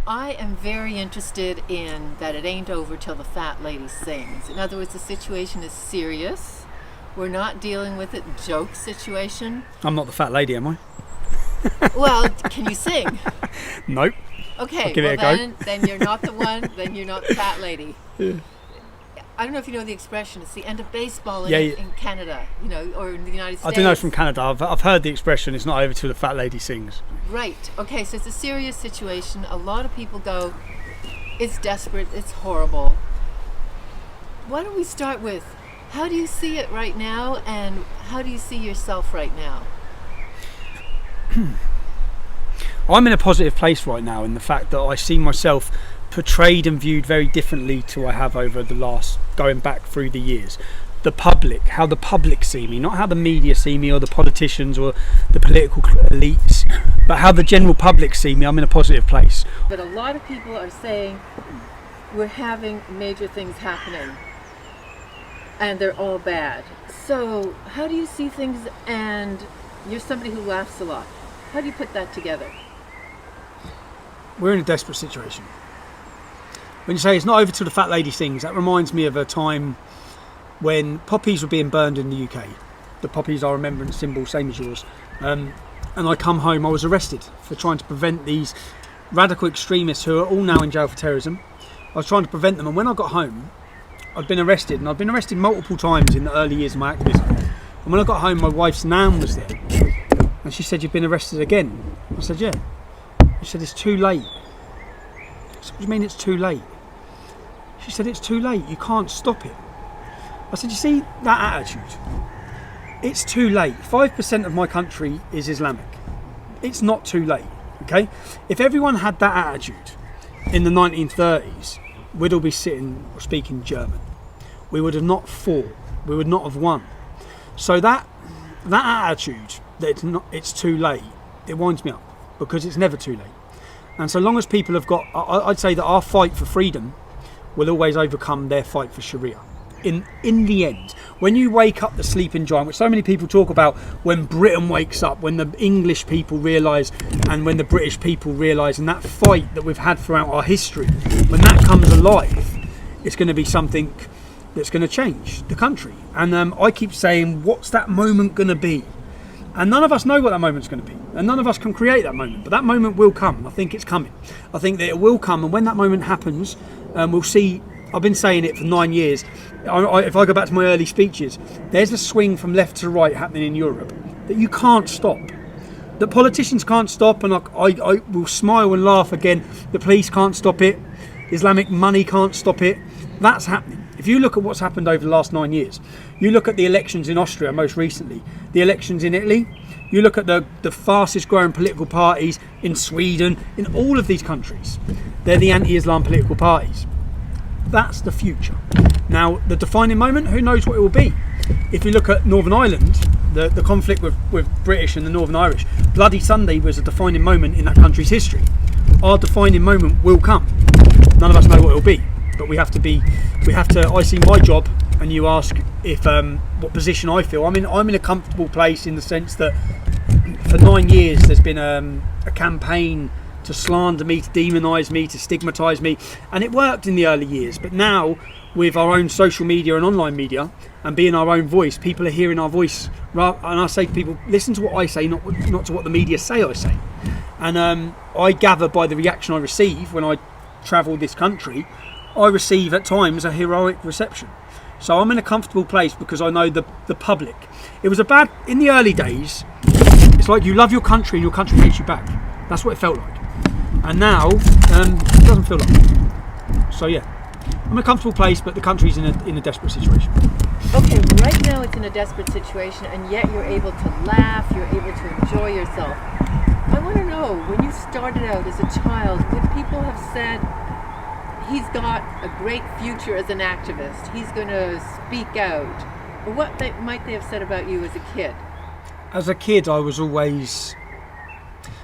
I am very interested in that it ain't over till the fat lady sings. In other words, the situation is serious. We're not dealing with a joke situation. I'm not the fat lady, am I? Well, can you sing? Nope. Okay, give it a go. Then you're not the one, then you're not the fat lady. Yeah. I don't know if you know the expression, it's the end of baseball in Canada, or in the United States. I do know it's from Canada. I've heard the expression, it's not over till the fat lady sings. Right. Okay, so it's a serious situation. A lot of people go, it's desperate, it's horrible. Why don't we start with, how do you see it right now, and how do you see yourself right now? I'm in a positive place right now in the fact that I see myself portrayed and viewed very differently to I have over the last, going back through the years. The public, how the public see me, not how the media see me or the politicians or the political elites, but how the general public see me. I'm in a positive place. But a lot of people are saying we're having major things happening and they're all bad. So how do you see things? And you're somebody who laughs a lot. How do you put that together? We're in a desperate situation. When you say it's not over till the fat lady sings, that reminds me of a time when poppies were being burned in the UK. The poppies are a remembrance symbol, same as yours. And I come home, I was arrested for trying to prevent these radical extremists who are all now in jail for terrorism. I was trying to prevent them, and when I got home, I'd been arrested, and I'd been arrested multiple times in the early years of my activism. And when I got home, my wife's nan was there, and she said, "You've been arrested again?" I said, "Yeah." She said, "It's too late." I said, "What do you mean it's too late?" She said, "It's too late, you can't stop it." I said, "You see that attitude? It's too late. 5% of my country is Islamic. It's not too late, okay? If everyone had that attitude in the 1930s, we'd all be sitting or speaking German. We would have not fought. We would not have won. So that attitude that it's too late, it winds me up, because it's never too late. And so long as people have got, I'd say that our fight for freedom will always overcome their fight for Sharia. In the end, when you wake up the sleeping giant, which so many people talk about, when Britain wakes up, when the English people realise, and when the British people realise, and that fight that we've had throughout our history, when that comes alive, it's going to be something that's going to change the country. And I keep saying, what's that moment going to be? And none of us know what that moment's going to be, and none of us can create that moment, but that moment will come. I think it's coming. I think that it will come, and when that moment happens, we'll see. I've been saying it for 9 years. If I go back to my early speeches, there's a swing from left to right happening in Europe that you can't stop, that politicians can't stop, and I will smile and laugh again. The police can't stop it. Islamic money can't stop it. That's happening. If you look at what's happened over the last 9 years, you look at the elections in Austria most recently, the elections in Italy, you look at the fastest growing political parties in Sweden, in all of these countries, they're the anti-Islam political parties. That's the future. Now, the defining moment, who knows what it will be? If you look at Northern Ireland, the conflict with British and the Northern Irish, Bloody Sunday was a defining moment in that country's history. Our defining moment will come. None of us know what it will be, but we have to, I see my job, and you ask if what position I feel. I'm in a comfortable place in the sense that for 9 years there's been a campaign to slander me, to demonise me, to stigmatise me, and it worked in the early years, but now with our own social media and online media and being our own voice, people are hearing our voice, and I say to people, listen to what I say, not to what the media say I say. And I gather by the reaction I receive when I travel this country, I receive at times a heroic reception. So I'm in a comfortable place because I know the public. It was in the early days, it's like you love your country and your country hates you back. That's what it felt like. And now, it doesn't feel like it. So yeah, I'm in a comfortable place, but the country's in a desperate situation. Okay, right now it's in a desperate situation, and yet you're able to laugh, you're able to enjoy yourself. I want to know, when you started out as a child, would people have said, he's got a great future as an activist, he's going to speak out? Or what might they have said about you as a kid? As a kid, I was always...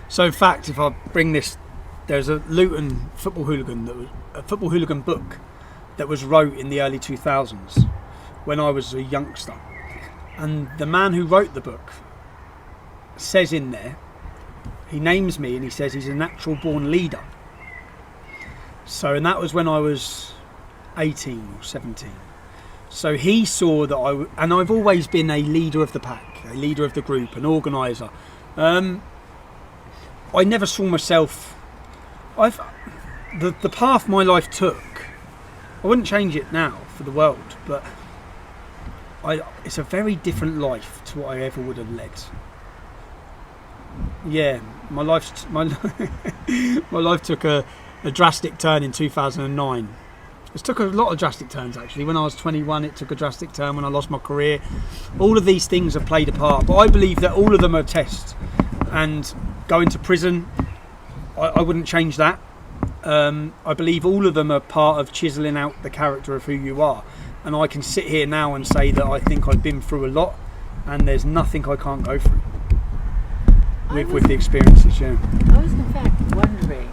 So in fact, if I bring this, there's a Luton football hooligan book that was wrote in the early 2000s when I was a youngster. And the man who wrote the book says in there, he names me and he says he's a natural born leader. So, and that was when I was 18 or 17. So he saw that and I've always been a leader of the pack, a leader of the group, an organiser. I never saw myself. The path my life took, I wouldn't change it now for the world, but it's a very different life to what I ever would have led. Yeah, my life took a drastic turn in 2009. It took a lot of drastic turns actually. When I was 21, it took a drastic turn. When I lost my career, all of these things have played a part. But I believe that all of them are tests. And going to prison, I wouldn't change that. I believe all of them are part of chiselling out the character of who you are. And I can sit here now and say that I think I've been through a lot, and there's nothing I can't go through with the experiences. Yeah. I was in fact wondering,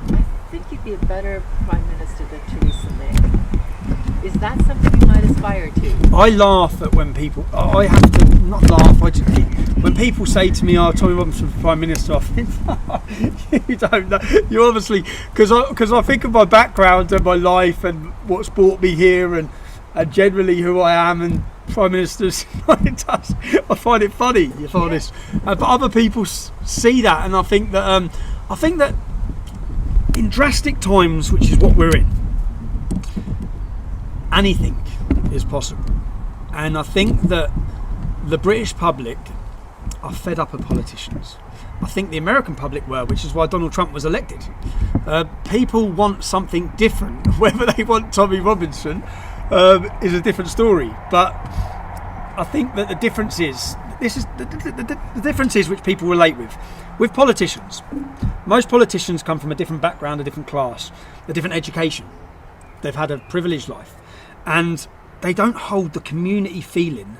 I think you'd be a better Prime Minister than Theresa May. Is that something you might aspire to? I laugh at when people, I have to not laugh, when people say to me, "Oh, Tommy Robinson for Prime Minister," I think, you don't know. You obviously, because I think of my background and my life and what's brought me here and generally who I am, and Prime Ministers, I find it funny, if I'm honest. But other people see that, and I think that in drastic times, which is what we're in, anything is possible. And I think that the British public are fed up of politicians. I think the American public were, which is why Donald Trump was elected. People want something different. Whether they want Tommy Robinson is a different story. But I think that the difference is, the difference is which people relate with politicians. Most politicians come from a different background, a different class, a different education. They've had a privileged life, and they don't hold the community feeling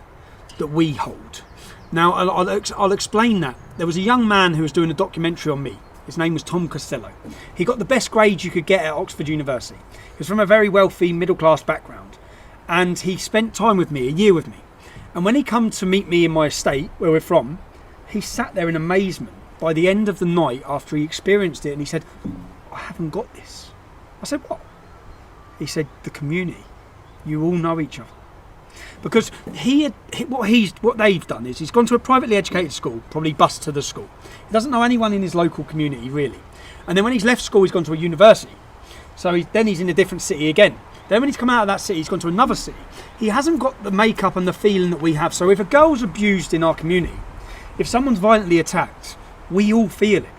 that we hold. Now, I'll explain that. There was a young man who was doing a documentary on me. His name was Tom Costello. He got the best grades you could get at Oxford University. He was from a very wealthy middle-class background, and he spent time with me, a year with me. And when he come to meet me in my estate, where we're from, he sat there in amazement by the end of the night after he experienced it, and he said, "I haven't got this." I said, "What?" He said, "The community. You all know each other." Because what they've done is he's gone to a privately educated school, probably bused to the school. He doesn't know anyone in his local community really. And then when he's left school, he's gone to a university. So then he's in a different city again. Then when he's come out of that city, he's gone to another city. He hasn't got the makeup and the feeling that we have. So if a girl's abused in our community, if someone's violently attacked, we all feel it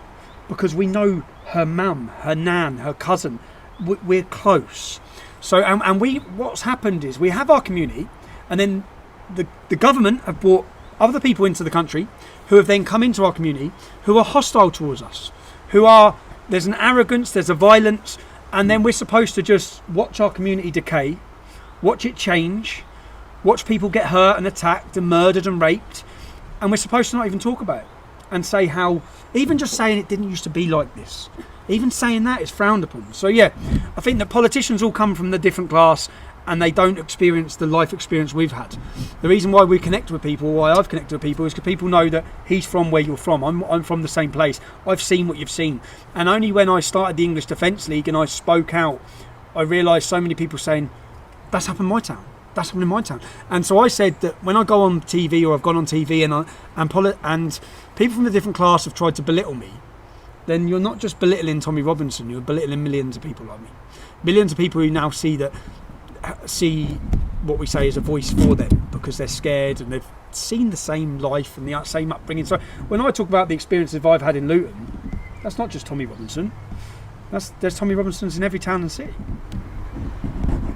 because we know her mum, her nan, her cousin. We're close. So and what's happened is we have our community, and then the government have brought other people into the country who have then come into our community who are hostile towards us, there's an arrogance, there's a violence, and then we're supposed to just watch our community decay, watch it change, watch people get hurt and attacked and murdered and raped, and we're supposed to not even talk about it and say how, even just saying it didn't used to be like this, even saying that is frowned upon. So yeah, I think that politicians all come from the different class and they don't experience the life experience we've had. The reason why we connect with people, why I've connected with people, is because people know that he's from where you're from. I'm from the same place. I've seen what you've seen. And only when I started the English Defence League and I spoke out, I realised so many people saying, "That's happened in my town. That's happened in my town." And so I said that when I go on TV, or I've gone on TV and people from a different class have tried to belittle me, then you're not just belittling Tommy Robinson, you're belittling millions of people like me. Millions of people who now see what we say as a voice for them because they're scared and they've seen the same life and the same upbringing. So when I talk about the experiences I've had in Luton, that's not just Tommy Robinson. There's Tommy Robinsons in every town and city.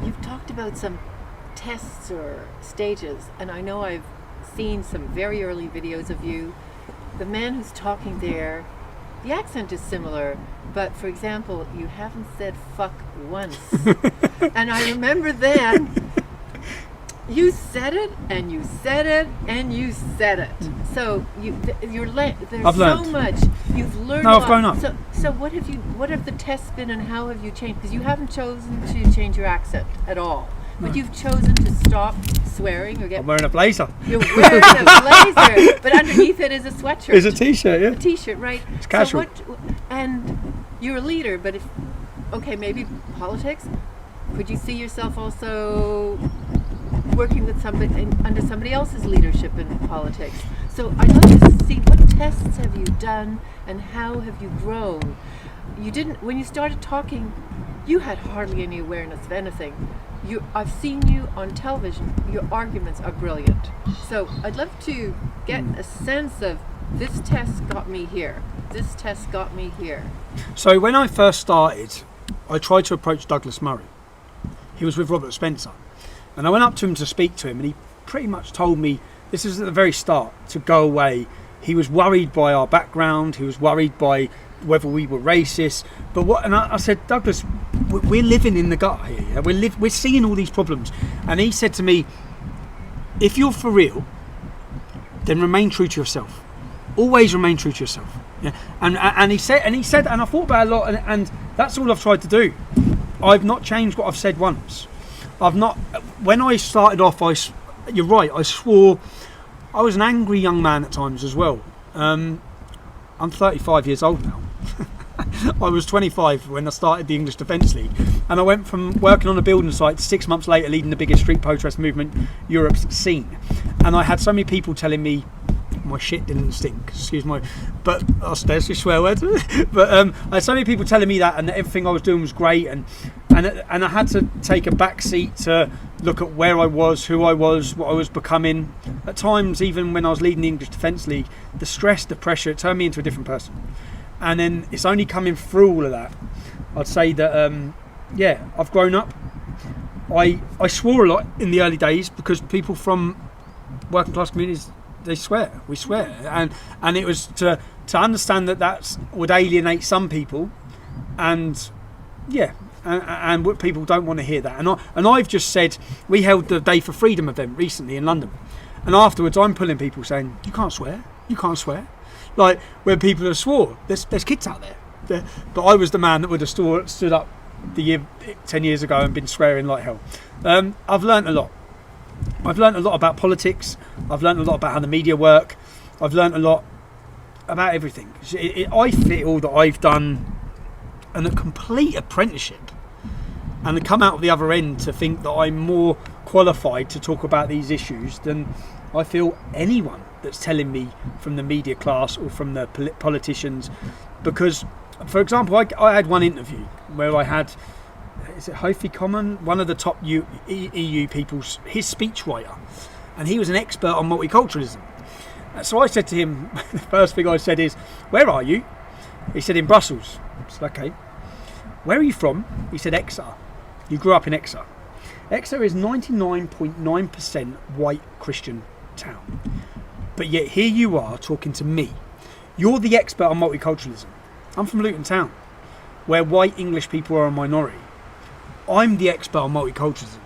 You've talked about some tests or stages, and I know I've seen some very early videos of you. The man who's talking there, the accent is similar, but for example, you haven't said fuck once. And I remember then, you said it, and you said it, and you said it. So there's I've so learned. much. You've learned. No, I've grown up. So what have the tests been, and how have you changed? Because you haven't chosen to change your accent at all. but you've chosen to stop swearing or get. I'm wearing a blazer. You're wearing a blazer, but underneath it is a sweatshirt. It's a t-shirt, yeah. A t-shirt, right? It's casual. So and you're a leader, but if maybe politics. Could you see yourself also working with somebody under somebody else's leadership in politics? So I'd like to see what tests have you done and how have you grown. You didn't, when you started talking, you had hardly any awareness of anything. I've seen you on television. Your arguments are brilliant. So I'd love to get a sense of this test got me here. This test got me here. So when I first started, I tried to approach Douglas Murray. He was with Robert Spencer. And I went up to him to speak to him, and he pretty much told me, this is at the very start, to go away. He was worried by our background. He was worried by whether we were racist. But and I said, Douglas, we're living in the gut here. Yeah? We're seeing all these problems. And he said to me, if you're for real, then remain true to yourself. Always remain true to yourself. Yeah? And he said, and I thought about it a lot, and that's all I've tried to do. I've not changed what I've said once. When I started off, you're right, I swore. I was an angry young man at times as well. I'm 35 years old now. I was 25 when I started the English Defence League, and I went from working on a building site to 6 months later leading the biggest street protest movement Europe's seen. And I had so many people telling me my shit didn't stink, excuse my, but there's your swear word. But I had so many people telling me that, and that everything I was doing was great, and I had to take a back seat to look at where I was, who I was, what I was becoming. At times, even when I was leading the English Defence League, the stress, the pressure, it turned me into a different person. And then it's only coming through all of that, I'd say that I've grown up. I swore a lot in the early days because people from working class communities, we swear, and it was to understand that would alienate some people, and what people don't want to hear that. And I've just said, we held the Day for Freedom event recently in London, and afterwards I'm pulling people saying, you can't swear, like when people have swore, there's kids out there, but I was the man that would have stood up 10 years ago and been swearing like hell. I've learnt a lot. I've learned a lot about politics. I've learned a lot about how the media work. I've learned a lot about everything. I feel that I've done a complete apprenticeship, and to come out of the other end to think that I'm more qualified to talk about these issues than I feel anyone that's telling me from the media class or from the politicians. Because, for example, I had one interview where I had, is it Hofi Common, one of the top EU people's, his speechwriter, and he was an expert on multiculturalism. So I said to him, the first thing I said is, where are you? He said, in Brussels. I said, okay. Where are you from? He said, Exeter. You grew up in Exeter. Exeter is 99.9% white Christian town. But yet here you are talking to me. You're the expert on multiculturalism. I'm from Luton Town, where white English people are a minority. I'm the expert on multiculturalism.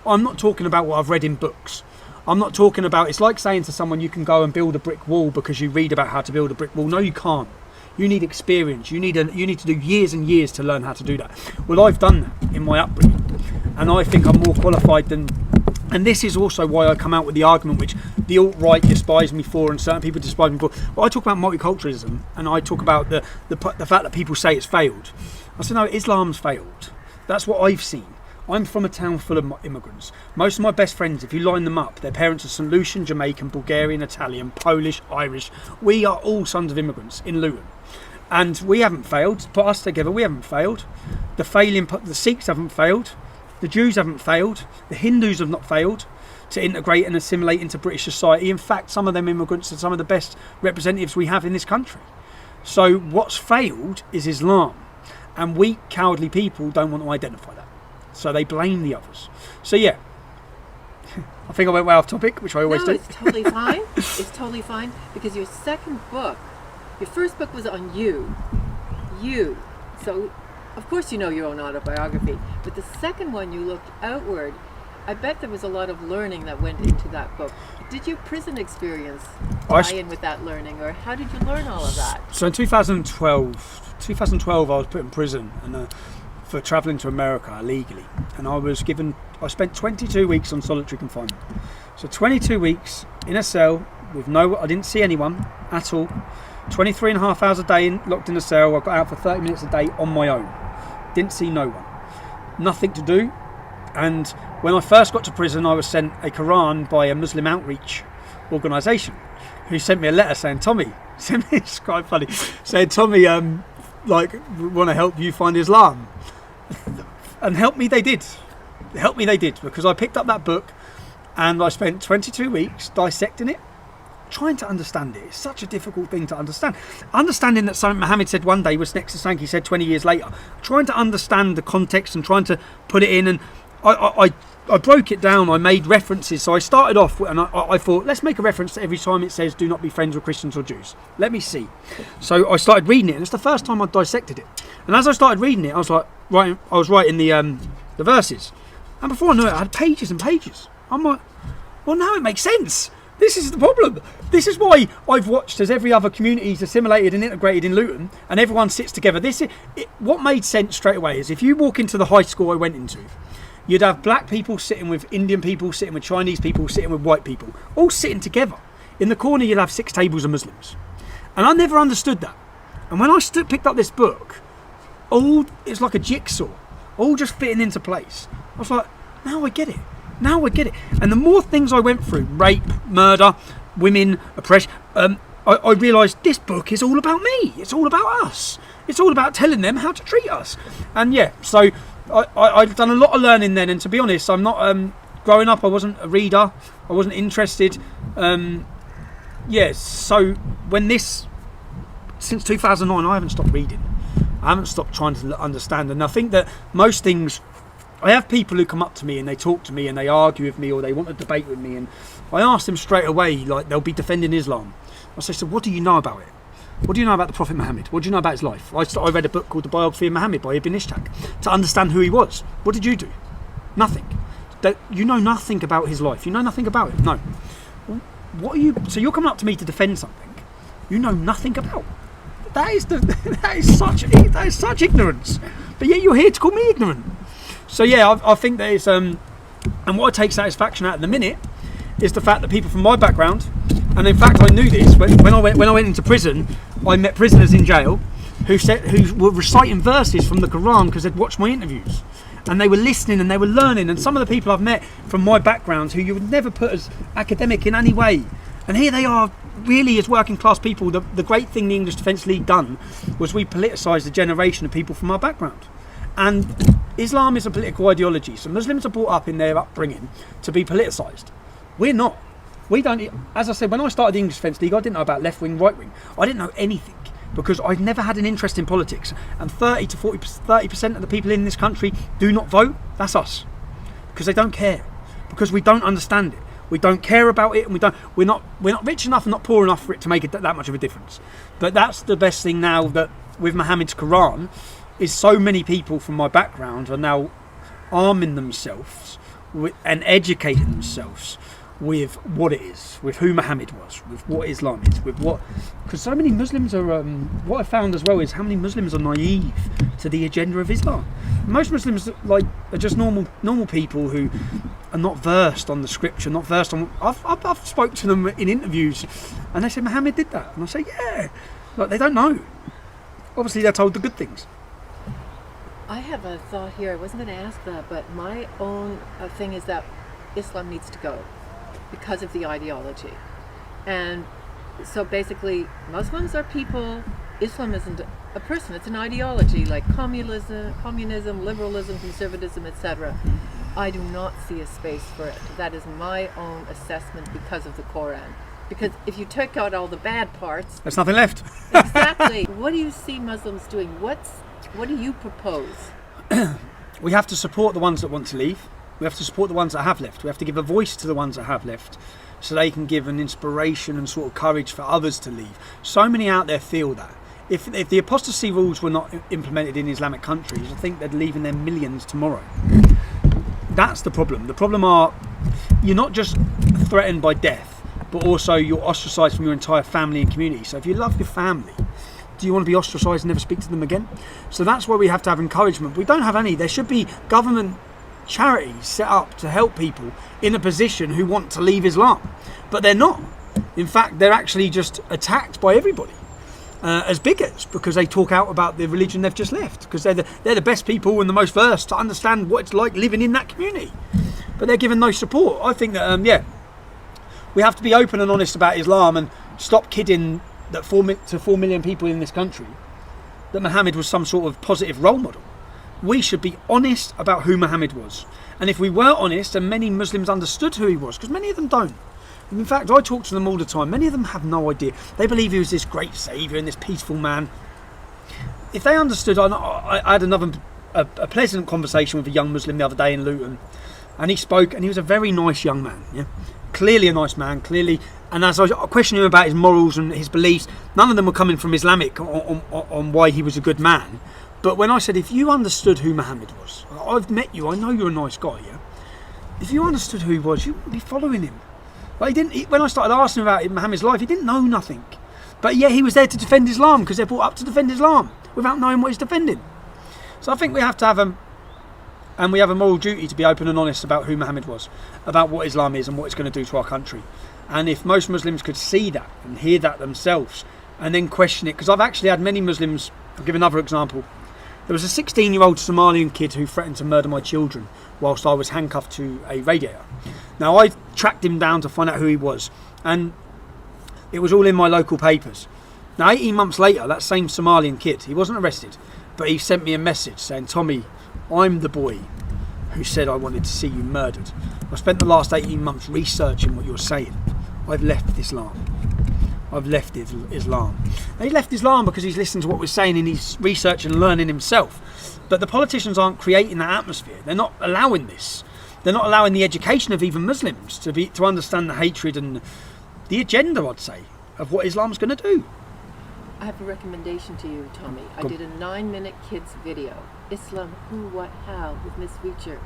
I'm not talking about what I've read in books. I'm not talking about, it's like saying to someone you can go and build a brick wall because you read about how to build a brick wall. No, you can't. You need experience. You need to do years and years to learn how to do that. Well, I've done that in my upbringing, and I think I'm more qualified than. And this is also why I come out with the argument which the alt-right despise me for, and certain people despise me for. Well, I talk about multiculturalism, and I talk about the fact that people say it's failed. I said, no, Islam's failed. That's what I've seen. I'm from a town full of immigrants. Most of my best friends, if you line them up, their parents are St. Lucian, Jamaican, Bulgarian, Italian, Polish, Irish. We are all sons of immigrants in Luton. And we haven't failed. Put us together, we haven't failed. The Sikhs haven't failed. The Jews haven't failed. The Hindus have not failed to integrate and assimilate into British society. In fact, some of them immigrants are some of the best representatives we have in this country. So what's failed is Islam. And weak, cowardly people don't want to identify that. So they blame the others. So yeah, I think I went way off topic, which I always do. No, it's totally fine. It's totally fine, because your first book was on you. So, of course you know your own autobiography, but the second one you looked outward. I bet there was a lot of learning that went into that book. Did your prison experience tie in with that learning, or how did you learn all of that? So in 2012 I was put in prison, and for travelling to America illegally, and I spent 22 weeks on solitary confinement. So 22 weeks in a cell with I didn't see anyone at all. 23 and a half hours a day locked in a cell. I got out for 30 minutes a day on my own. Didn't see no one. Nothing to do. And when I first got to prison, I was sent a Quran by a Muslim outreach organisation who sent me a letter saying, Tommy, it's quite funny, saying, Tommy, we want to help you find Islam. And help me they did. Help me they did, because I picked up that book and I spent 22 weeks dissecting it, trying to understand it. It's such a difficult thing to understand. Understanding that something Muhammad said one day was next to something he said 20 years later. Trying to understand the context and trying to put it in. And I broke it down. I made references. So I started off and I thought, let's make a reference to every time it says do not be friends with Christians or Jews. Let me see. So I started reading it, and it's the first time I dissected it. And as I started reading it, I was writing the verses. And before I knew it, I had pages and pages. I'm like, well, now it makes sense. This is the problem. This is why I've watched as every other community is assimilated and integrated in Luton, and everyone sits together. What made sense straight away is if you walk into the high school I went into, you'd have black people sitting with Indian people, sitting with Chinese people, sitting with white people, all sitting together. In the corner, you'd have 6 tables of Muslims. And I never understood that. And when I picked up this book, it's like a jigsaw, all just fitting into place. I was like, now I get it. Now I get it. And the more things I went through, rape, murder, women, oppression, I realised this book is all about me. It's all about us. It's all about telling them how to treat us. And yeah, so I've done a lot of learning then. And to be honest, I'm not, growing up, I wasn't a reader. I wasn't interested. So since 2009, I haven't stopped reading. I haven't stopped trying to understand. And I think that most things, I have people who come up to me and they talk to me and they argue with me or they want to debate with me, and I ask them straight away, like they'll be defending Islam. I say, so what do you know about it? What do you know about the Prophet Muhammad? What do you know about his life? I read a book called The Biography of Muhammad by Ibn Ishaq to understand who he was. What did you do? Nothing. You know nothing about his life. You know nothing about it. No. What are you? So you're coming up to me to defend something you know nothing about. That is such ignorance. But yet you're here to call me ignorant. So yeah, I think that it's and what I take satisfaction out at the minute is the fact that people from my background, and in fact I knew this when I went into prison, I met prisoners in jail who were reciting verses from the Quran because they'd watched my interviews, and they were listening and they were learning. And some of the people I've met from my background who you would never put as academic in any way, and here they are really as working class people. The great thing the English Defence League done was we politicised a generation of people from our background. And Islam is a political ideology, so Muslims are brought up in their upbringing to be politicised. We're not. We don't. As I said, when I started the English Defence League, I didn't know about left wing, right wing. I didn't know anything because I'd never had an interest in politics. And 30% of the people in this country do not vote. That's us, because they don't care, because we don't understand it. We don't care about it, and we're not rich enough and not poor enough for it to make it that much of a difference. But that's the best thing now, that with Muhammad's Quran, is so many people from my background are now arming themselves and educating themselves with what it is, with who Muhammad was, with what Islam is, with what, because so many Muslims are, what I found as well is how many Muslims are naive to the agenda of Islam. Most Muslims are just normal people who are not versed on the scripture, not versed on. I've spoke to them in interviews, and they say Muhammad did that, and I say yeah, like they don't know. Obviously, they're told the good things. I have a thought here. I wasn't going to ask that, but my own thing is that Islam needs to go because of the ideology. And so basically, Muslims are people. Islam isn't a person. It's an ideology, like communism, liberalism, conservatism, etc. I do not see a space for it. That is my own assessment because of the Quran. Because if you took out all the bad parts, there's nothing left. Exactly. What do you see Muslims doing? What do you propose? We have to support the ones that want to leave. We have to support the ones that have left. We have to give a voice to the ones that have left, so they can give an inspiration and sort of courage for others to leave. So many out there feel that. If the apostasy rules were not implemented in Islamic countries, I think they'd leave in their millions tomorrow. That's the problem. The problem are, you're not just threatened by death, but also you're ostracised from your entire family and community. So if you love your family, Do you want to be ostracised and never speak to them again? So that's why we have to have encouragement. We don't have any. There should be government charities set up to help people in a position who want to leave Islam, but they're not. In fact, they're actually just attacked by everybody as bigots because they talk out about the religion they've just left, because they're the best people and the most versed to understand what it's like living in that community, but they're given no support. I think that we have to be open and honest about Islam and stop kidding that 4 million people in this country that Muhammad was some sort of positive role model. We should be honest about who Muhammad was, and if we were honest, and many Muslims understood who he was, because many of them don't. In fact, I talk to them all the time. Many of them have no idea. They believe he was this great saviour and this peaceful man. If they understood, I had a pleasant conversation with a young Muslim the other day in Luton, and he spoke, and he was a very nice young man. Yeah, clearly a nice man. Clearly, and as I was questioning him about his morals and his beliefs, none of them were coming from Islamic on why he was a good man. But when I said, if you understood who Muhammad was, I've met you, I know you're a nice guy. Yeah, if you understood who he was, you wouldn't be following him. But when I started asking about Muhammad's life, he didn't know nothing. But yet he was there to defend Islam, because they're brought up to defend Islam without knowing what he's defending. So I think we have to have and we have a moral duty to be open and honest about who Muhammad was, about what Islam is and what it's going to do to our country. And if most Muslims could see that and hear that themselves and then question it, because I've actually had many Muslims, I'll give another example. There was a 16-year-old Somalian kid who threatened to murder my children whilst I was handcuffed to a radiator. Now, I tracked him down to find out who he was, and it was all in my local papers. Now, 18 months later, that same Somalian kid, he wasn't arrested, but he sent me a message saying, Tommy, I'm the boy who said I wanted to see you murdered. I spent the last 18 months researching what you're saying. I've left Islam. I've left Islam. And he left Islam because he's listened to what we're saying and he's researching and learning himself. But the politicians aren't creating that atmosphere. They're not allowing this. They're not allowing the education of even Muslims to understand the hatred and the agenda, I'd say, of what Islam's going to do. I have a recommendation to you, Tommy. I did a 9-minute kids video, Islam, Who, What, How, with Miss Future.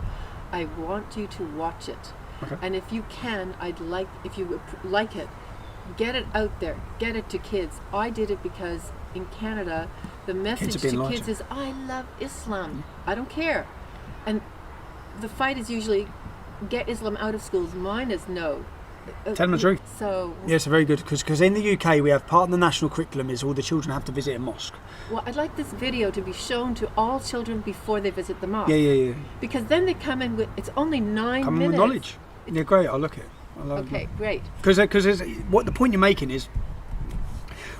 I want you to watch it. Okay. And if you can, if you like it, get it out there, get it to kids. I did it because in Canada, the message to kids is, I love Islam. I don't care. And the fight is usually get Islam out of schools. Mine is no. Tell them the truth. So yes, very good, because in the UK we have part of the national curriculum is all the children have to visit a mosque. Well, I'd like this video to be shown to all children before they visit the mosque. Yeah. Because then they come in with, it's only 9 minutes. Come in with knowledge. Yeah, great. I'll look at it. Okay, great. Because what the point you're making is,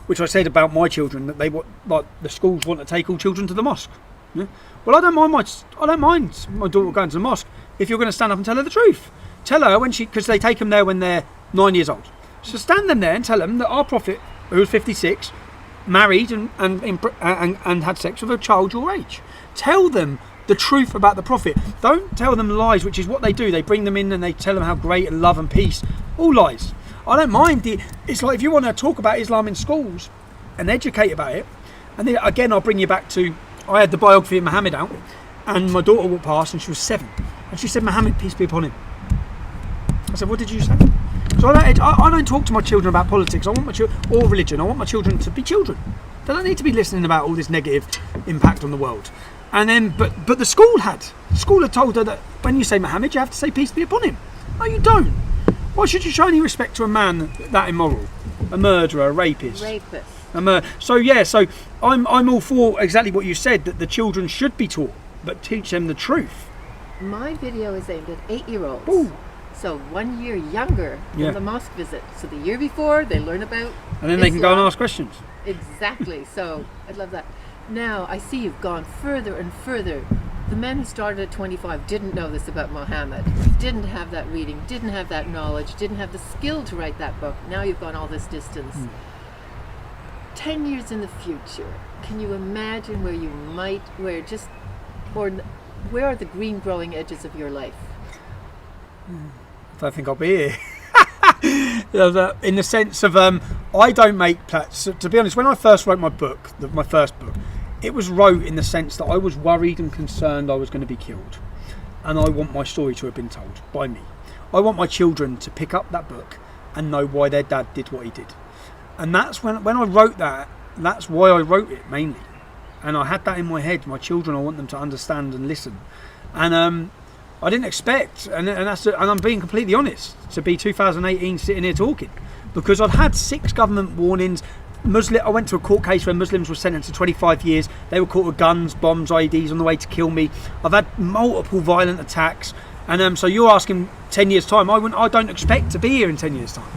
which I said about my children, that the schools want to take all children to the mosque. Yeah? Well, I don't mind my daughter going to the mosque if you're going to stand up and tell her the truth. Tell her because they take them there when they're 9 years old. So stand them there and tell them that our Prophet, who was 56, married and had sex with a child your age. Tell them the truth about the Prophet. Don't tell them lies, which is what they do. They bring them in and they tell them how great and love and peace. All lies. I don't mind. It's like if you want to talk about Islam in schools and educate about it, and then again I'll bring you back to, I had the biography of Muhammad out, and my daughter walked past and she was 7, and she said, Muhammad, peace be upon him. I said, what did you say? So I don't talk to my children about politics. I want my or religion. I want my children to be children. They don't need to be listening about all this negative impact on the world. And then, but the school had told her that when you say Muhammad, you have to say peace be upon him. No, you don't. Why should you show any respect to a man that immoral, a murderer, a rapist? So I'm all for exactly what you said, that the children should be taught, but teach them the truth. My video is aimed at 8-year-olds. Ooh. So 1 year younger than the mosque visit. So the year before, they learn about and then they can go and ask questions. Exactly. So I love that. Now I see you've gone further and further. The men who started at 25 didn't know this about Muhammad, didn't have that reading, didn't have that knowledge, didn't have the skill to write that book. Now you've gone all this distance. 10 years in the future, can you imagine where are the green growing edges of your life? I don't think I'll be here. In the sense of, I don't make plans. To be honest, when I first wrote my book, my first book, it was wrote in the sense that I was worried and concerned I was going to be killed. And I want my story to have been told by me. I want my children to pick up that book and know why their dad did what he did. And that's when I wrote that that's why I wrote it mainly. And I had that in my head. My children, I want them to understand and listen. And I didn't expect, and I'm being completely honest, to be 2018 sitting here talking, because I'd had 6 government warnings. I went to a court case where Muslims were sentenced to 25 years. They were caught with guns, bombs, IEDs on the way to kill me. I've had multiple violent attacks. And so you're asking 10 years' time. I don't expect to be here in 10 years' time.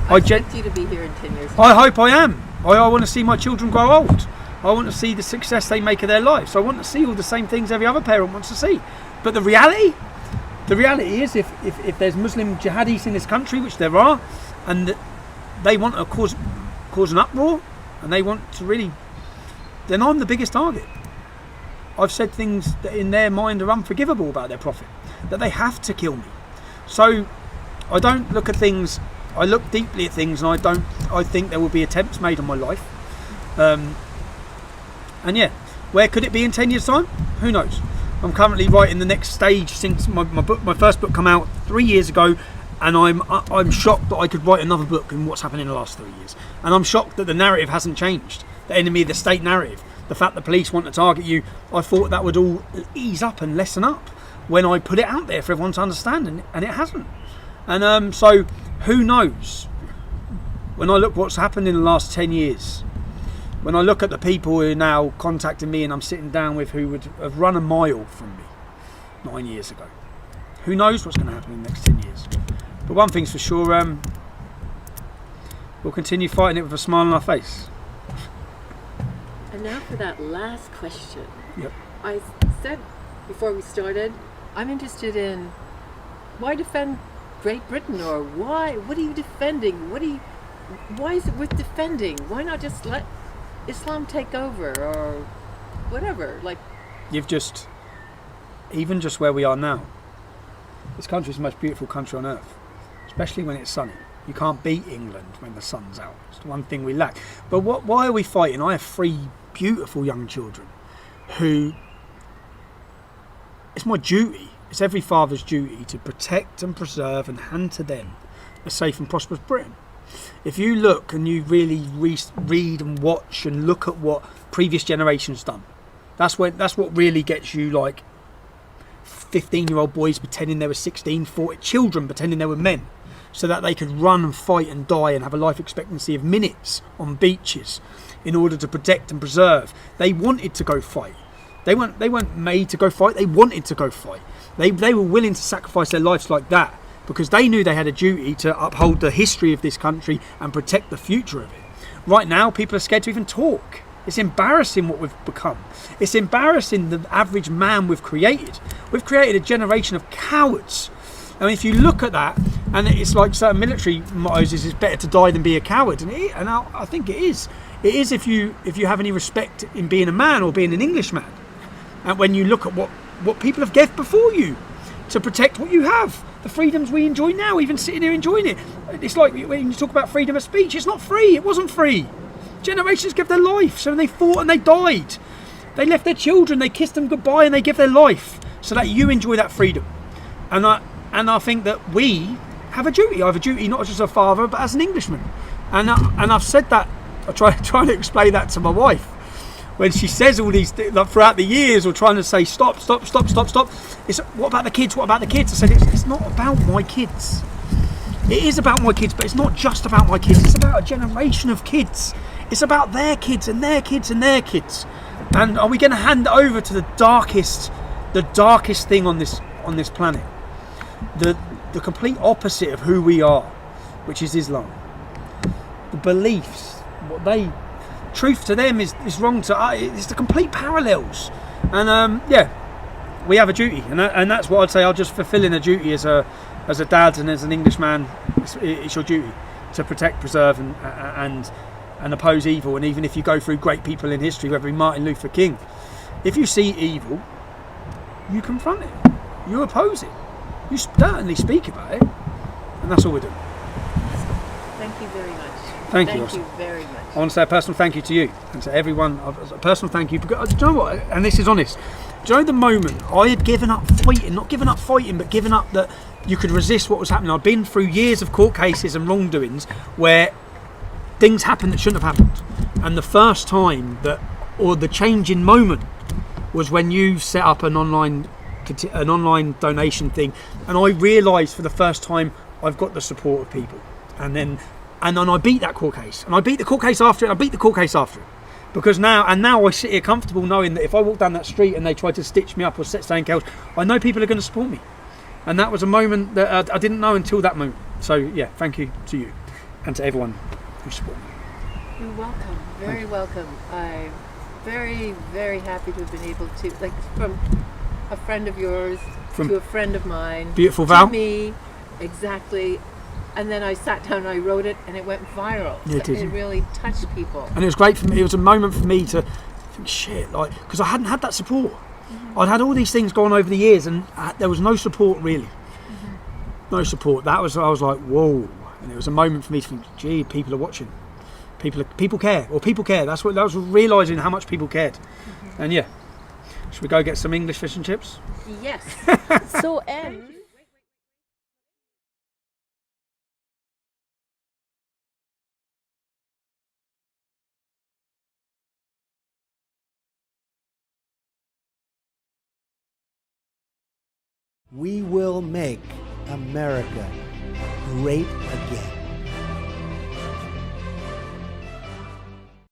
I expect you to be here in 10 years' time. I hope I am. I want to see my children grow old. I want to see the success they make of their lives. I want to see all the same things every other parent wants to see. But the reality is, if there's Muslim jihadis in this country, which there are, and they want to cause an uproar, and they want to really, then I'm the biggest target. I've said things that in their mind are unforgivable about their prophet, that they have to kill me. So I don't look at things, I look deeply at things, and I think there will be attempts made on my life. And yeah, where could it be in 10 years' time? Who knows? I'm currently writing the next stage since my first book came out 3 years ago, and I'm shocked that I could write another book in what's happened in the last 3 years. And I'm shocked that the narrative hasn't changed. The enemy of the state narrative, the fact the police want to target you, I thought that would all ease up and lessen up when I put it out there for everyone to understand, and it hasn't. And so who knows? When I look what's happened in the last 10 years, when I look at the people who are now contacting me and I'm sitting down with, who would have run a mile from me 9 years ago, who knows what's going to happen in the next 10 years? But one thing's for sure, we'll continue fighting it with a smile on our face. And now for that last question. Yep. I said before we started, I'm interested in why defend Great Britain, or what are you defending? Why is it worth defending? Why not just let Islam take over, or whatever? Like, You've just, even just where we are now, this country is the most beautiful country on earth, especially when it's sunny. You can't beat England when the sun's out. It's the one thing we lack. But why are we fighting? I have 3 beautiful young children who, it's my duty, it's every father's duty to protect and preserve and hand to them a safe and prosperous Britain. If you look and you really read and watch and look at what previous generations done, that's what really gets you, like 15-year-old boys pretending they were 16, 40, children pretending they were men, so that they could run and fight and die and have a life expectancy of minutes on beaches in order to protect and preserve. They wanted to go fight. They weren't made to go fight. They wanted to go fight. They were willing to sacrifice their lives like that because they knew they had a duty to uphold the history of this country and protect the future of it. Right now, people are scared to even talk. It's embarrassing what we've become. It's embarrassing the average man we've created. We've created a generation of cowards. I mean, if you look at that, and it's like certain military mottos, it's better to die than be a coward, and I think it is. It is if you have any respect in being a man or being an Englishman, and when you look at what people have given before you to protect what you have, the freedoms we enjoy now, even sitting here enjoying it. It's like when you talk about freedom of speech, it's not free. It wasn't free. Generations gave their life, so they fought and they died. They left their children, they kissed them goodbye, and they give their life so that you enjoy that freedom. And I think that we have a duty. I have a duty not just as a father, but as an Englishman. And I've said that. I try to explain that to my wife when she says all these things, like, throughout the years, or trying to say stop. It's what about the kids? What about the kids? I said it's not about my kids. It is about my kids, but it's not just about my kids. It's about a generation of kids. It's about their kids and their kids and their kids. And are we going to hand it over to the darkest thing on this planet? The complete opposite of who we are, which is Islam. The beliefs, truth to them is wrong to us. It's the complete parallels. And we have a duty, and that's what I'd say. I'll just fulfilling a duty as a dad and as an Englishman. It's your duty to protect, preserve, and oppose evil. And even if you go through great people in history, whether it be Martin Luther King, if you see evil, you confront it, you oppose it, you certainly speak about it, and that's all we're doing. Thank you very much. Thank you very much. I want to say a personal thank you to you and to everyone. A personal thank you because, do you know what? And this is honest. Do you know the moment I had given up fighting, not given up fighting, but given up that you could resist what was happening. I'd been through years of court cases and wrongdoings where things happened that shouldn't have happened. And the first time that, or the changing moment, was when you set up an online donation thing, and I realised for the first time I've got the support of people. And then I beat that court case, and I beat the court case after it. Because now I sit here comfortable knowing that if I walk down that street and they try to stitch me up or set something else, I know people are going to support me. And that was a moment that I didn't know until that moment. So yeah, thank you to you and to everyone who supported me. You're welcome. Very welcome. I'm very, very happy to have been able to, like, from a friend of yours to a friend of mine. Beautiful Val. To me, exactly. And then I sat down and I wrote it, and it went viral. Yeah, so it really touched people. And it was great for me. It was a moment for me to think, shit, like, because I hadn't had that support. I'd had all these things going over the years, and there was no support really. No support. I was like, whoa. And it was a moment for me to think, gee, people are watching. People care. That was realising how much people cared. And yeah, should we go get some English fish and chips? Yes. So We will make America great again.